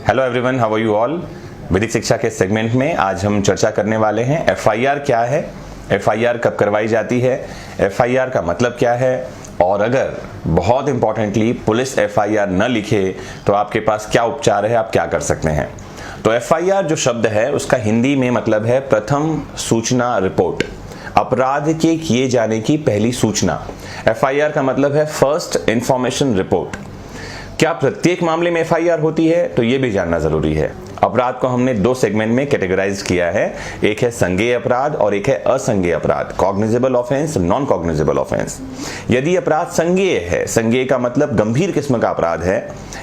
Hello everyone, how are you all. विधिक शिक्षा के सेगमेंट में आज हम चर्चा करने वाले हैं एफआईआर क्या है, एफआईआर कब करवाई जाती है, एफआईआर का मतलब क्या है, और अगर बहुत इंपॉर्टेंटली पुलिस एफआईआर न लिखे तो आपके पास क्या उपचार है, आप क्या कर सकते हैं। तो एफआईआर जो शब्द है उसका हिंदी में मतलब है प्रथम सूचना रिपोर्ट, अपराध के किए जाने की पहली सूचना। एफआईआर का मतलब है फर्स्ट इंफॉर्मेशन रिपोर्ट। क्या प्रत्येक मामले में एफआईआर होती है, तो यह भी जानना जरूरी है। अपराध को हमने दो सेगमेंट में कैटेगराइज किया है, एक है संज्ञेय अपराध और एक है असंज्ञेय अपराध, cognizable offence, non cognizable offence. यदि अपराध संज्ञेय है, संज्ञेय का मतलब गंभीर किस्म का अपराध है।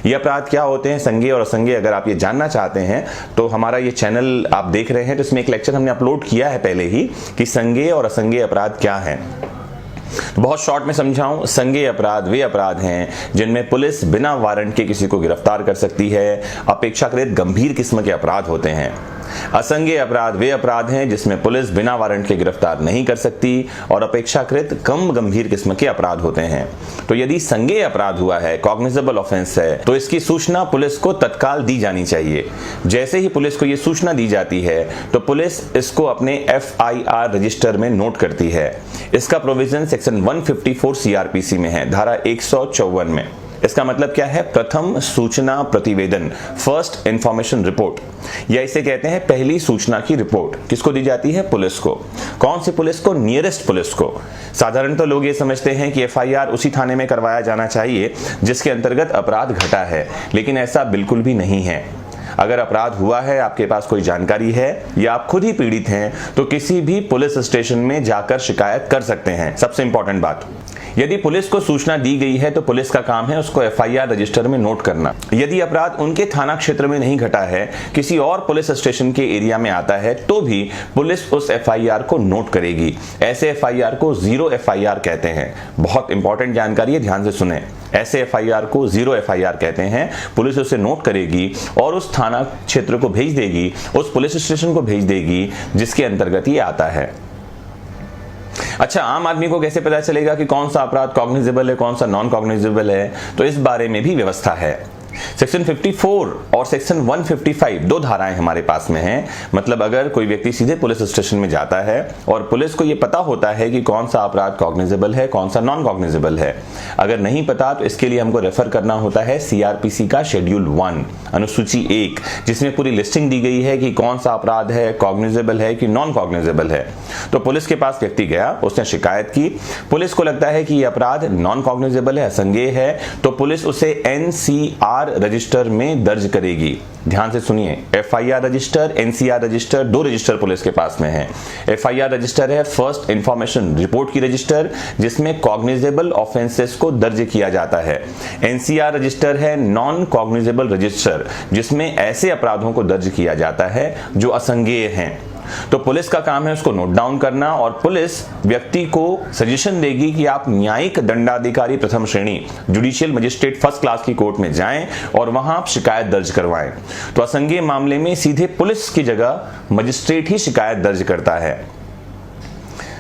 ये अपराध क्या होते हैं, संज्ञेय और असंज्ञेय, अगर आप ये जानना चाहते हैं तो हमारा ये चैनल आप देख रहे हैं तो इसमें एक लेक्चर हमने अपलोड किया है पहले ही कि संज्ञेय और असंज्ञेय अपराध क्या है। बहुत शॉर्ट में समझाऊं, संज्ञेय अपराध वे अपराध हैं जिनमें पुलिस बिना वारंट के किसी को गिरफ्तार कर सकती है, अपेक्षाकृत गंभीर किस्म के अपराध होते हैं। असंज्ञेय अपराध वे अपराध हैं जिसमें पुलिस बिना वारंट के गिरफ्तार नहीं कर सकती और अपेक्षाकृत कम गंभीर किस्म के अपराध होते हैं। तो यदि संज्ञेय अपराध हुआ है, कॉग्निजेबल ऑफेंस है, तो इसकी सूचना पुलिस को तत्काल दी जानी चाहिए। जैसे ही पुलिस को यह सूचना दी जाती है तो पुलिस इसको अपने एफआईआर रजिस्टर में नोट करती है। इसका प्रोविजन सेक्शन 154 सीआरपीसी में है, धारा 154 में। इसका मतलब क्या है, प्रथम सूचना प्रतिवेदन, फर्स्ट इंफॉर्मेशन रिपोर्ट, या इसे कहते हैं पहली सूचना की रिपोर्ट। किसको दी जाती है, पुलिस को। कौन सी पुलिस को, नियरेस्ट पुलिस को। साधारणतः लोग ये समझते हैं कि एफआईआर उसी थाने में करवाया जाना चाहिए जिसके अंतर्गत अपराध घटा है, लेकिन ऐसा बिल्कुल भी नहीं है। अगर अपराध हुआ है, आपके पास कोई जानकारी है या आप खुद ही पीड़ित हैं तो किसी भी पुलिस स्टेशन में जाकर शिकायत कर सकते हैं। सबसे इंपॉर्टेंट बात, यदि पुलिस को सूचना दी गई है तो पुलिस का काम है उसको एफआईआर रजिस्टर में नोट करना। यदि अपराध उनके थाना क्षेत्र में नहीं घटा है, किसी और पुलिस स्टेशन के एरिया में आता है, तो भी पुलिस उस एफआईआर को नोट करेगी। ऐसे एफआईआर को जीरो एफआईआर कहते हैं। बहुत इंपॉर्टेंट जानकारी है, ध्यान से सुने। ऐसे एफआईआर को जीरो एफआईआर कहते हैं। पुलिस उसे नोट करेगी और उस थाना क्षेत्र को भेज देगी, उस पुलिस स्टेशन को भेज देगी जिसके अंतर्गत ये आता है। अच्छा, आम आदमी को कैसे पता चलेगा कि कौन सा अपराध कॉग्निजेबल है, कौन सा नॉन कॉग्निजेबल है, तो इस बारे में भी व्यवस्था है। सेक्शन 54 और सेक्शन 155 दो धाराएं हमारे पास में हैं। मतलब अगर कोई व्यक्ति सीधे पुलिस स्टेशन में जाता है और पुलिस को यह पता होता है कि कौन सा अपराध कॉग्निजेबल है, कौन सा नॉन कॉग्निजेबल है। अगर नहीं पता तो इसके लिए हमको रेफर करना होता है सीआरपीसी का शेड्यूल 1 अनुसूची 1, जिसमें पूरी लिस्टिंग दी गई है कि कौन सा अपराध है, कॉग्निजेबल है कि नॉन कॉग्निजेबल है। तो पुलिस के पास व्यक्ति गया, उसने शिकायत की, पुलिस को लगता है कि यह अपराध नॉन कॉग्निजेबल है, असंज्ञेय है, तो पुलिस उसे एनसीआर रजिस्टर में दर्ज करेगी। ध्यान से सुनिए, एफआईआर रजिस्टर, एनसीआर रजिस्टर, दो रजिस्टर पुलिस के पास में है। एफआईआर रजिस्टर है फर्स्ट इंफॉर्मेशन रिपोर्ट की रजिस्टर, जिसमें कॉग्निजेबल ऑफेंसेस को दर्ज किया जाता है। एनसीआर रजिस्टर है नॉन कॉग्निजेबल रजिस्टर, जिसमें ऐसे अपराधों को दर्ज किया जाता है जो असंज्ञेय हैं। तो पुलिस का काम है उसको नोट डाउन करना और पुलिस व्यक्ति को सजेशन देगी कि आप न्यायिक दंडाधिकारी प्रथम श्रेणी, जुडिशियल मजिस्ट्रेट फर्स्ट क्लास की कोर्ट में जाएं और वहां आप शिकायत दर्ज करवाएं। तो असंज्ञेय मामले में सीधे पुलिस की जगह मजिस्ट्रेट ही शिकायत दर्ज करता है।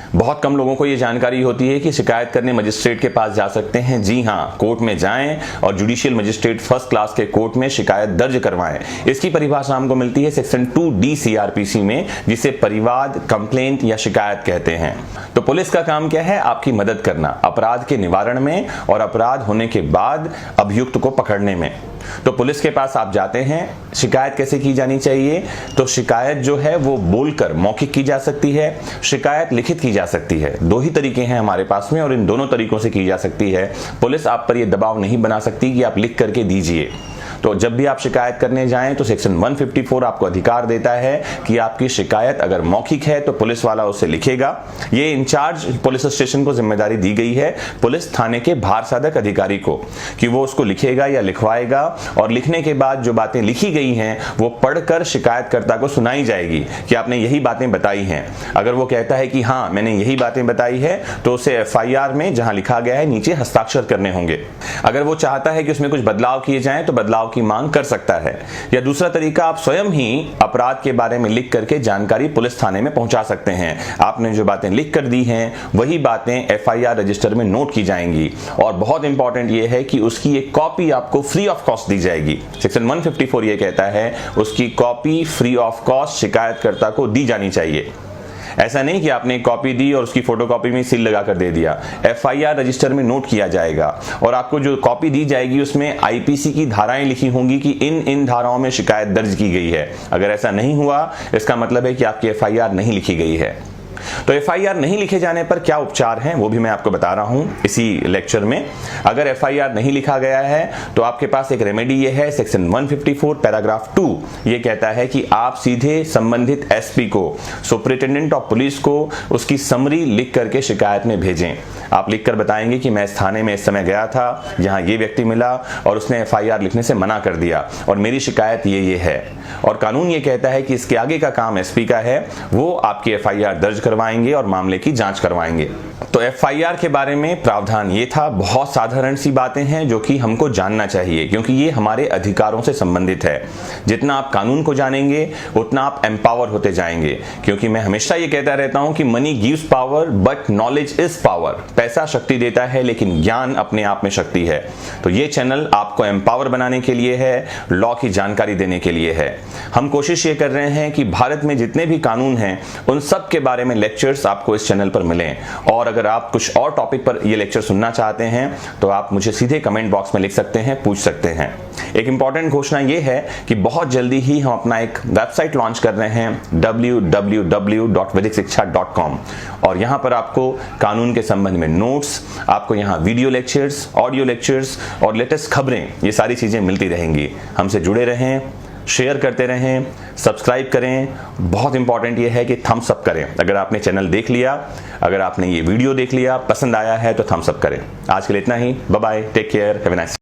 बहुत कम लोगों को यह जानकारी होती है कि शिकायत करने मजिस्ट्रेट के पास जा सकते हैं। जी हां, कोर्ट में जाएं और जुडिशियल मजिस्ट्रेट फर्स्ट क्लास के कोर्ट में शिकायत दर्ज करवाएं। इसकी परिभाषा हमको मिलती है सेक्शन 2D सीआरपीसी में, जिसे परिवाद, कंप्लेंट या शिकायत कहते हैं। तो पुलिस का काम क्या है, आपकी मदद करना अपराध के निवारण में और अपराध होने के बाद अभियुक्त को पकड़ने में। तो पुलिस के पास आप जाते हैं, शिकायत कैसे की जानी चाहिए, तो शिकायत जो है वो बोलकर मौखिक की जा सकती है, शिकायत लिखित की जा सकती है। दो ही तरीके हैं हमारे पास में और इन दोनों तरीकों से की जा सकती है। पुलिस आप पर यह दबाव नहीं बना सकती कि आप लिख करके दीजिए। तो जब भी आप शिकायत करने जाएं तो सेक्शन 154 आपको अधिकार देता है कि आपकी शिकायत अगर मौखिक है तो पुलिस वाला उसे लिखेगा। ये इंचार्ज पुलिस स्टेशन को जिम्मेदारी दी गई है पुलिस थाने के भार साधक अधिकारी को कि वो उसको लिखेगा या लिखवाएगा, और लिखने के बाद जो बातें लिखी गई हैं वो पढ़कर शिकायतकर्ता को सुनाई जाएगी कि आपने यही बातें बताई हैं। अगर वो कहता है कि हाँ मैंने यही बातें बताई है तो उसे एफआईआर में जहां लिखा गया है नीचे हस्ताक्षर करने होंगे। अगर वो चाहता है कि उसमें कुछ बदलाव किए जाएं तो बदलाव दबाव की मांग कर सकता है। या दूसरा तरीका, आप स्वयं ही अपराध के बारे में लिख करके जानकारी पुलिस थाने में पहुंचा सकते हैं। आपने जो बातें लिख कर दी हैं वही बातें एफआईआर रजिस्टर में नोट की जाएंगी और बहुत इंपॉर्टेंट ये है कि उसकी एक कॉपी आपको फ्री ऑफ कॉस्ट दी जाएगी। सेक्शन 154 ये कहता है उसकी कॉपी फ्री ऑफ कॉस्ट शिकायतकर्ता को दी जानी चाहिए। ऐसा नहीं कि आपने एक कॉपी दी और उसकी फोटोकॉपी में सील लगा कर दे दिया। एफआईआर रजिस्टर में नोट किया जाएगा और आपको जो कॉपी दी जाएगी उसमें आईपीसी की धाराएं लिखी होंगी कि इन धाराओं में शिकायत दर्ज की गई है। अगर ऐसा नहीं हुआ इसका मतलब है कि आपकी एफआईआर नहीं लिखी गई है। तो एफआईआर नहीं लिखे जाने पर क्या उपचार हैं वो भी मैं आपको बता रहा हूं इसी लेक्चर में। अगर एफआईआर नहीं लिखा गया है तो आपके पास एक रेमेडी ये है, सेक्शन 154 पैराग्राफ 2 ये कहता है कि आप सीधे संबंधित एसपी को, सुपरिटेंडेंट ऑफ पुलिस को उसकी समरी लिख करके शिकायत में भेजें। आप लिखकर बताएंगे कि मैं इस थाने में इस समय गया था, यहाँ ये व्यक्ति मिला और उसने एफआईआर लिखने से मना कर दिया और मेरी शिकायत ये है। और कानून ये कहता है कि इसके आगे का काम एसपी का है, वो आपकी एफआईआर दर्ज करवाएंगे और मामले की जांच करवाएंगे। तो एफआईआर के बारे में प्रावधान ये था। बहुत साधारण सी बातें हैं जो कि हमको जानना चाहिए क्योंकि ये हमारे अधिकारों से संबंधित है। जितना आप कानून को जानेंगे उतना आप एम्पावर होते जाएंगे, क्योंकि मैं हमेशा ये कहता रहता हूं कि money gives power but knowledge is power. पैसा शक्ति देता है लेकिन ज्ञान अपने आप में शक्ति है। तो ये चैनल आपको एम्पावर बनाने के लिए है, लॉ की जानकारी देने के लिए है। हम कोशिश ये कर रहे हैं कि भारत में जितने भी कानून हैं उन सब के बारे में लेक्चर्स आपको इस चैनल पर मिलें। और अगर आप कुछ और टॉपिक पर ये लेक्चर सुनना चाहते हैं तो आप मुझे सीधे कमेंट बॉक्स में लिख सकते हैं, पूछ सकते हैं। एक इंपॉर्टेंट घोषणा ये है कि बहुत जल्दी ही हम अपना एक वेबसाइट लॉन्च कर रहे हैं www.vedicshiksha.com और यहां पर आपको कानून के संबंध में नोट्स, आपको यहां वीडियो लेक्चर्स, ऑडियो लेक्चर्स और लेटेस्ट खबरें, ये सारी चीजें मिलती रहेंगी। हमसे जुड़े रहें, शेयर करते रहें, सब्सक्राइब करें। बहुत इंपॉर्टेंट ये है कि थम्स अप करें। अगर आपने चैनल देख लिया, अगर आपने ये वीडियो देख लिया, पसंद आया है तो थम्स अप करें। आज के लिए इतना ही। Bye bye, take care, have a nice